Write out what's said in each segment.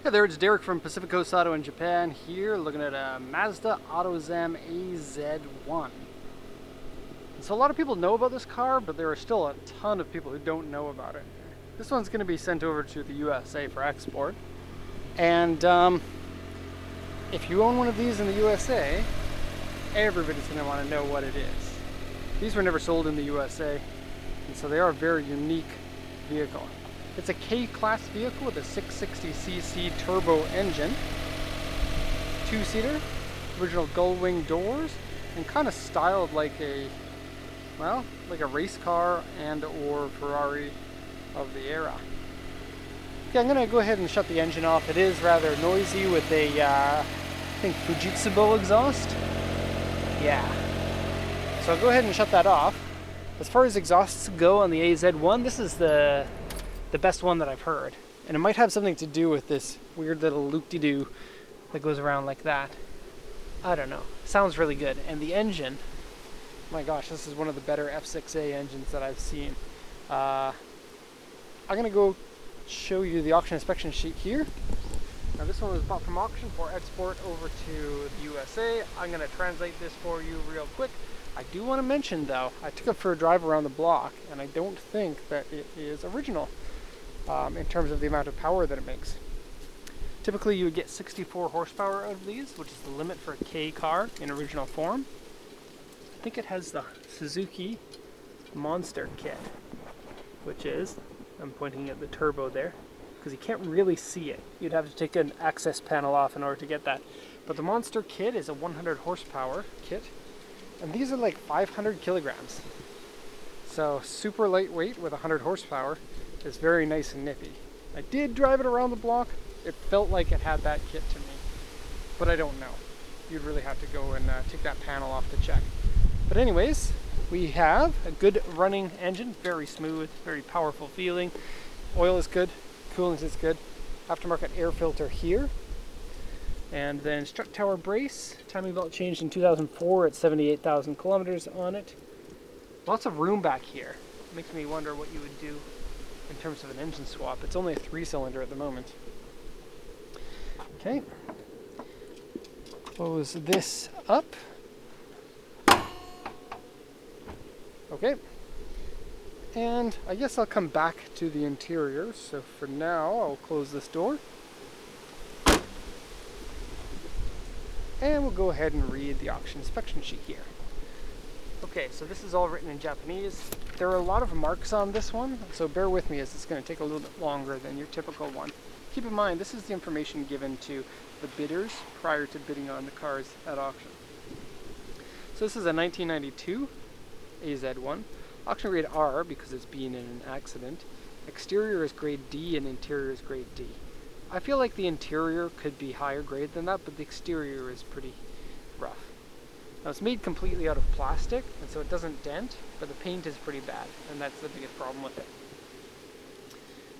Hey there, it's Derek from Pacific Coast Auto in Japan here, looking at a Mazda Autozam AZ-1. So a lot of people know about this car, but there are still a ton of people who don't know about it. This one's going to be sent over to the USA for export. And if you own one of these in the USA, everybody's going to want to know what it is. These were never sold in the USA, and so they are a very unique vehicle. It's a K-Class vehicle with a 660cc turbo engine, two-seater, original gull wing doors, and kind of styled like a, well, like a race car and or Ferrari of the era. Okay, I'm gonna go ahead and shut the engine off. It is rather noisy with a, I think Fujitsu exhaust. Yeah. So I'll go ahead and shut that off. As far as exhausts go on the AZ-1, this is the best one that I've heard. And it might have something to do with this weird little loop-de-doo that goes around like that. I don't know. Sounds really good. And the engine, my gosh, this is one of the better F6A engines that I've seen. I'm going to go show you the auction inspection sheet here. Now this one was bought from auction for export over to the USA. I'm going to translate this for you real quick. I do want to mention though, I took it for a drive around the block and I don't think that it is original. In terms of the amount of power that it makes. Typically you would get 64 horsepower out of these, which is the limit for a K car in original form. I think it has the Suzuki Monster kit, which is, I'm pointing at the turbo there, because you can't really see it. You'd have to take an access panel off in order to get that. But the Monster kit is a 100 horsepower kit, and these are like 500 kilograms. So super lightweight with 100 horsepower. It's very nice and nippy. I did drive it around the block. It felt like it had that kit to me, but I don't know. You'd really have to go and take that panel off to check. But anyways, we have a good running engine, very smooth, very powerful feeling. Oil is good, coolant is good. Aftermarket air filter here. And then strut tower brace, timing belt changed in 2004 at 78,000 kilometers on it. Lots of room back here. Makes me wonder what you would do in terms of an engine swap. It's only a 3-cylinder at the moment. Okay. Close this up. Okay. And I guess I'll come back to the interior. So for now, I'll close this door. And we'll go ahead and read the auction inspection sheet here. Okay, so this is all written in Japanese. There are a lot of marks on this one, so bear with me as it's going to take a little bit longer than your typical one. Keep in mind, this is the information given to the bidders prior to bidding on the cars at auction. So this is a 1992 AZ-1. Auction grade R because it's been in an accident. Exterior is grade D and interior is grade D. I feel like the interior could be higher grade than that, but the exterior is pretty rough. Now it's made completely out of plastic, and so it doesn't dent, but the paint is pretty bad, and that's the biggest problem with it.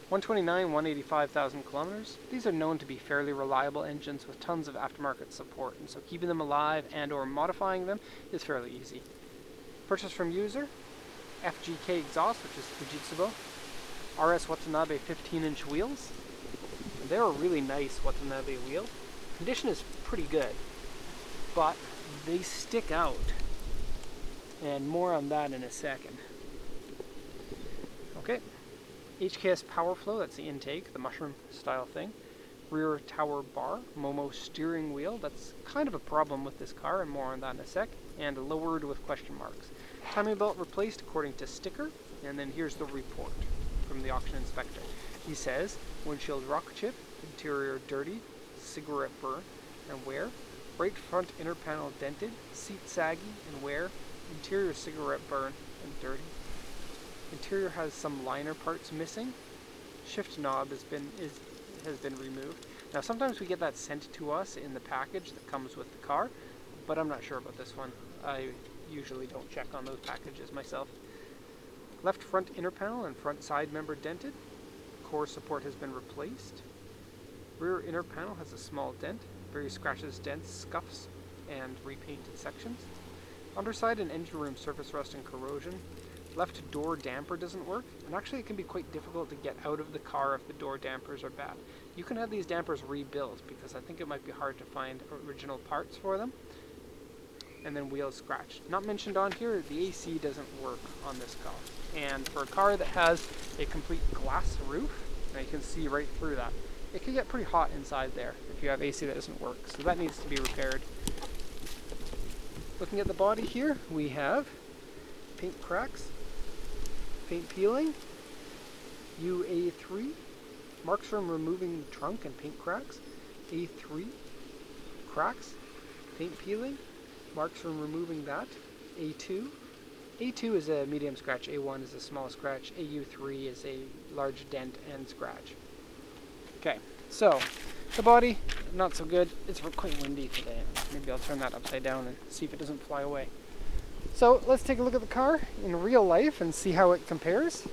185,000 kilometers. These are known to be fairly reliable engines with tons of aftermarket support, and so keeping them alive and or modifying them is fairly easy. Purchase from user, FGK exhaust, which is Fujitsu, RS Watanabe 15-inch wheels. And they're a really nice Watanabe wheel. Condition is pretty good, but they stick out, and more on that in a second. Okay, HKS power flow, that's the intake, the mushroom style thing. Rear tower bar, Momo steering wheel, that's kind of a problem with this car, and more on that in a sec. And lowered with question marks. Timing belt replaced according to sticker, and then here's the report from the auction inspector. He says, windshield rock chip, interior dirty, cigarette burn and wear. Right front inner panel dented, seat saggy and wear, interior cigarette burn and dirty. Interior has some liner parts missing. Shift knob has been removed. Now sometimes we get that sent to us in the package that comes with the car, but I'm not sure about this one. I usually don't check on those packages myself. Left front inner panel and front side member dented. Core support has been replaced. Rear inner panel has a small dent. Various scratches, dents, scuffs, and repainted sections. Underside and engine room surface rust and corrosion. left door damper doesn't work, and actually it can be quite difficult to get out of the car if the door dampers are bad. You can have these dampers rebuilt, because I think it might be hard to find original parts for them. And then wheels scratched. Not mentioned on here, the AC doesn't work on this car. And for a car that has a complete glass roof, and you can see right through that, it can get pretty hot inside there if you have AC that doesn't work. So that needs to be repaired. Looking at the body here, we have paint cracks, paint peeling, UA3, marks from removing the trunk and paint cracks, A3, cracks, paint peeling, marks from removing that, A2. A2 is a medium scratch, A1 is a small scratch, AU3 is a large dent and scratch. Okay, so the body, not so good. It's quite windy today. Maybe I'll turn that upside down and see if it doesn't fly away. So let's take a look at the car in real life and see how it compares.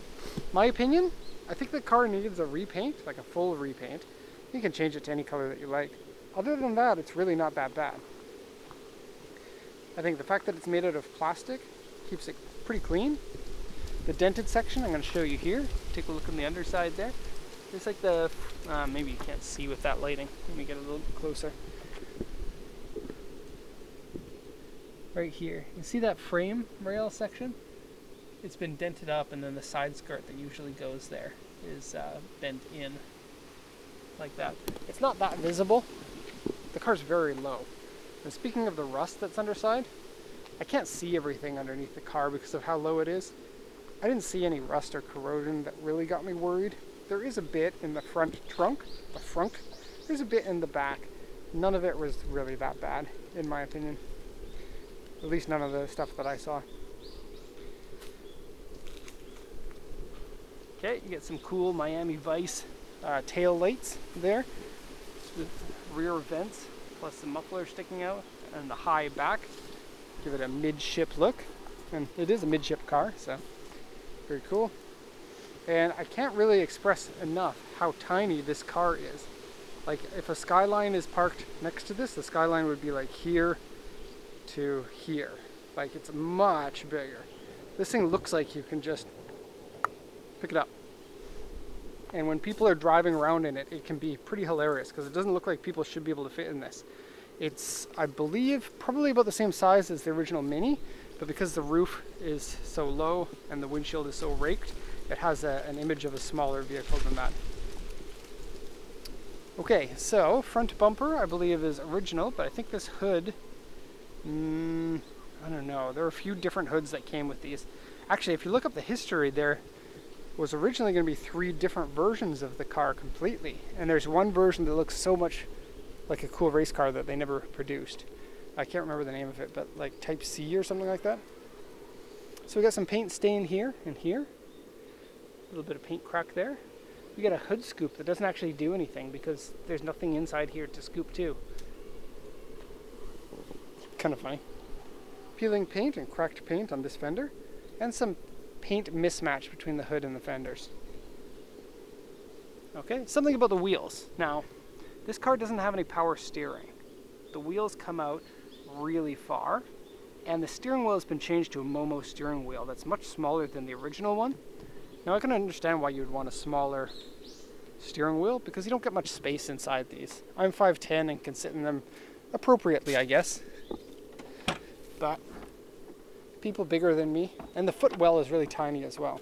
My opinion, I think the car needs a repaint, like a full repaint. You can change it to any color that you like. Other than that, it's really not that bad. I think the fact that it's made out of plastic keeps it pretty clean. The dented section I'm going to show you here. Take a look on the underside there. It's like the, maybe you can't see with that lighting. Let me get a little bit closer. Right here, you see that frame rail section? It's been dented up, and then the side skirt that usually goes there is bent in like that. It's not that visible. The car's very low. And speaking of the rust that's underside, I can't see everything underneath the car because of how low it is. I didn't see any rust or corrosion that really got me worried. There is a bit in the front trunk, the frunk. There's a bit in the back. None of it was really that bad, in my opinion. At least none of the stuff that I saw. Okay, you get some cool Miami Vice tail lights there. With rear vents, plus the muffler sticking out, and the high back. Give it a midship look. And it is a midship car, so very cool. And I can't really express enough how tiny this car is. Like, if a Skyline is parked next to this, the Skyline would be like here to here. Like, it's much bigger. This thing looks like you can just pick it up. And when people are driving around in it, it can be pretty hilarious because it doesn't look like people should be able to fit in this. It's, I believe, probably about the same size as the original Mini, but because the roof is so low and the windshield is so raked, it has an image of a smaller vehicle than that. Okay, so front bumper I believe is original, but I think this hood, I don't know. There are a few different hoods that came with these. Actually, if you look up the history, there was originally going to be 3 different versions of the car completely. And there's one version that looks so much like a cool race car that they never produced. I can't remember the name of it, but like Type C or something like that. So we got some paint stain here and here. A little bit of paint crack there. We got a hood scoop that doesn't actually do anything because there's nothing inside here to scoop to. Kind of funny. Peeling paint and cracked paint on this fender, and some paint mismatch between the hood and the fenders. Okay, something about the wheels. Now, this car doesn't have any power steering. The wheels come out really far, and the steering wheel has been changed to a Momo steering wheel that's much smaller than the original one. Now, I can understand why you'd want a smaller steering wheel because you don't get much space inside these. I'm 5'10" and can sit in them appropriately, I guess. But people bigger than me, and the footwell is really tiny as well.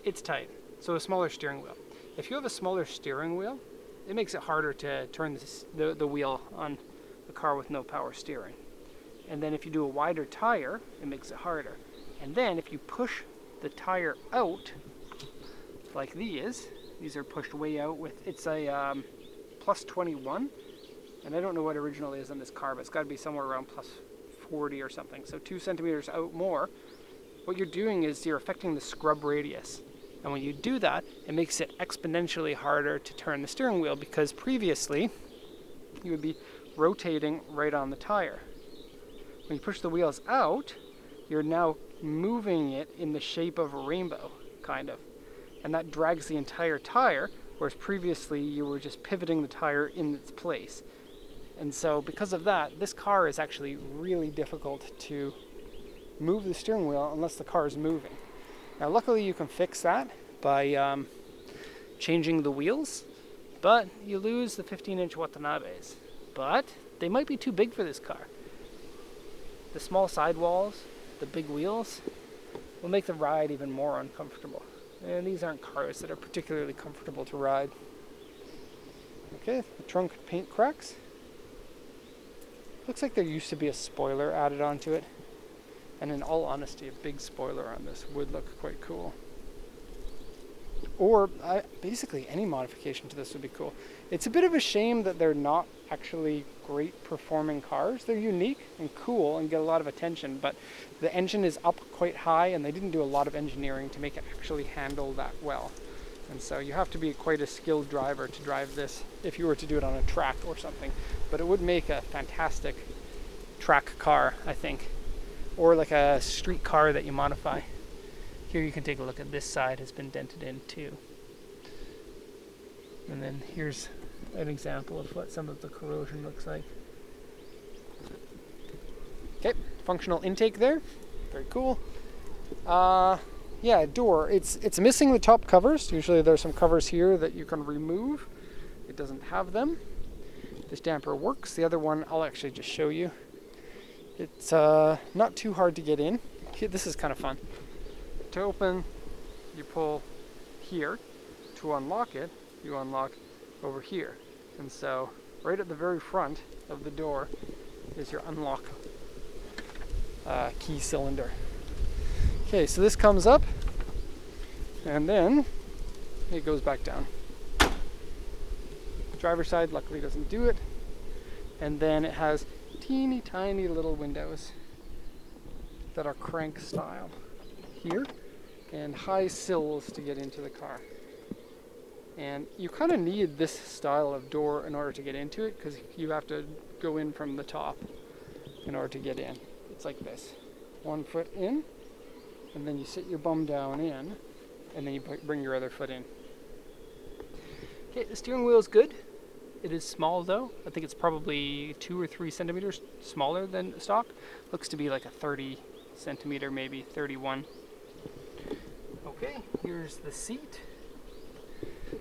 It's tight, so a smaller steering wheel. If you have a smaller steering wheel, it makes it harder to turn the wheel on a car with no power steering. And then if you do a wider tire, it makes it harder. And then if you push the tire out, like these are pushed way out with, it's a plus 21, and I don't know what original is on this car, but it's got to be somewhere around plus 40 or something, so 2 centimeters out more. What you're doing is you're affecting the scrub radius, and when you do that, it makes it exponentially harder to turn the steering wheel because previously you would be rotating right on the tire. When you push the wheels out, you're now moving it in the shape of a rainbow, kind of. And that drags the entire tire, whereas previously you were just pivoting the tire in its place. And so because of that, this car is actually really difficult to move the steering wheel unless the car is moving. Now luckily you can fix that by changing the wheels, but you lose the 15-inch Watanabes. But they might be too big for this car. The small sidewalls, the big wheels, will make the ride even more uncomfortable. And these aren't cars that are particularly comfortable to ride. Okay, the trunk paint cracks. Looks like there used to be a spoiler added onto it. And in all honesty, a big spoiler on this would look quite cool. Or basically any modification to this would be cool. It's a bit of a shame that they're not actually great performing cars. They're unique and cool and get a lot of attention, but the engine is up quite high and they didn't do a lot of engineering to make it actually handle that well. And so you have to be quite a skilled driver to drive this if you were to do it on a track or something. But it would make a fantastic track car, I think. Or like a street car that you modify. Here you can take a look at this side has been dented in too. And then here's an example of what some of the corrosion looks like. Okay, functional intake there. Very cool. Yeah, door. It's missing the top covers. Usually there's some covers here that you can remove. It doesn't have them. This damper works. The other one I'll actually just show you. It's not too hard to get in. This is kind of fun. To open, you pull here. To unlock it, you unlock over here. And so, right at the very front of the door is your unlock key cylinder. Okay, so this comes up, and then it goes back down. The driver's side luckily doesn't do it. And then it has teeny tiny little windows that are crank style here, and high sills to get into the car. And you kind of need this style of door in order to get into it, because you have to go in from the top in order to get in. It's like this. 1 foot in, and then you sit your bum down in, and then you bring your other foot in. Okay, the steering wheel is good. It is small though. I think it's probably 2 or 3 centimeters smaller than stock. Looks to be like a 30 centimeter, maybe 31. Okay, here's the seat.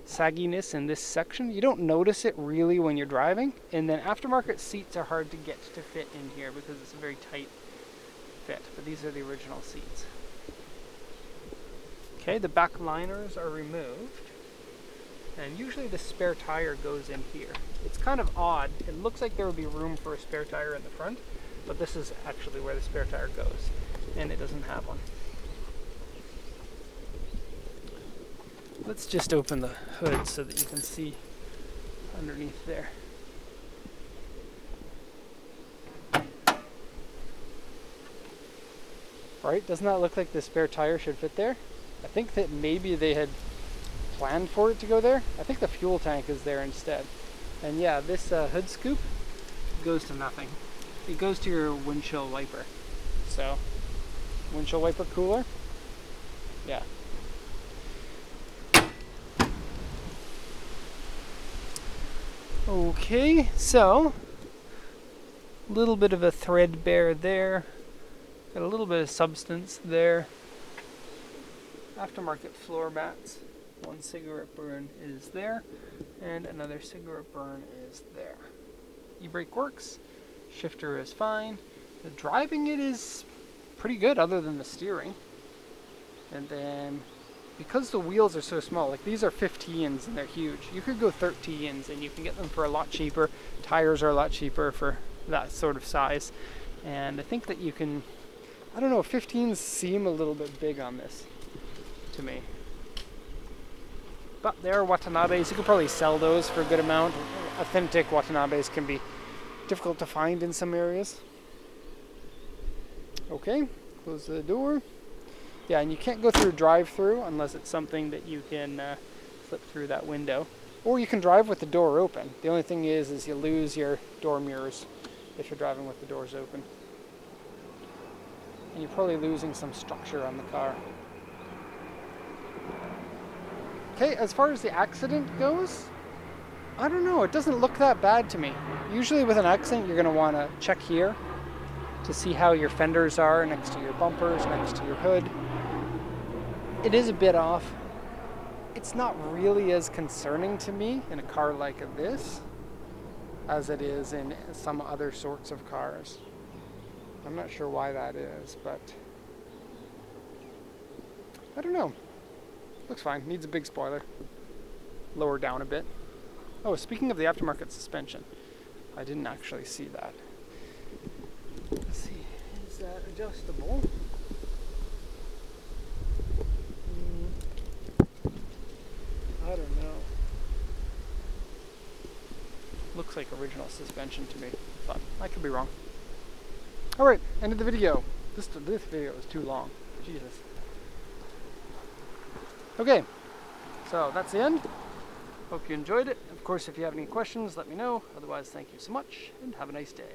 Sagginess in this section. You don't notice it really when you're driving. And then aftermarket seats are hard to get to fit in here because it's a very tight fit. But these are the original seats. Okay, the back liners are removed. And usually the spare tire goes in here. It's kind of odd. It looks like there would be room for a spare tire in the front, but this is actually where the spare tire goes, and it doesn't have one. Let's just open the hood so that you can see underneath there. Right, doesn't that look like the spare tire should fit there? I think that maybe they had planned for it to go there. I think the fuel tank is there instead. And yeah, this hood scoop goes to nothing. It goes to your windshield wiper. So, windshield wiper cooler. Yeah. Okay, so a little bit of a threadbare there. Got a little bit of substance there. Aftermarket floor mats. 1 cigarette burn is there, and another cigarette burn is there. E-brake works, shifter is fine. The driving it is pretty good other than the steering. And then, because the wheels are so small, like these are 15s and they're huge, you could go 13s and you can get them for a lot cheaper. Tires are a lot cheaper for that sort of size. And I think that you can, I don't know, 15s seem a little bit big on this to me. But there are Watanabes. You could probably sell those for a good amount. Authentic Watanabes can be difficult to find in some areas. Okay, close the door. Yeah, and you can't go through a drive-through unless it's something that you can flip through that window. Or you can drive with the door open. The only thing is you lose your door mirrors if you're driving with the doors open. And you're probably losing some structure on the car. Okay, as far as the accident goes, I don't know, it doesn't look that bad to me. Usually with an accident, you're going to want to check here to see how your fenders are next to your bumpers, next to your hood. It is a bit off. It's not really as concerning to me in a car like this as it is in some other sorts of cars. I'm not sure why that is, but I don't know. Looks fine. Needs a big spoiler. Lower down a bit. Oh, speaking of the aftermarket suspension, I didn't actually see that. Let's see. Is that adjustable? I don't know. Looks like original suspension to me, but I could be wrong. Alright, end of the video. This video is too long. Jesus. Okay, so that's the end. Hope you enjoyed it. Of course, if you have any questions, let me know. Otherwise, thank you so much, and have a nice day.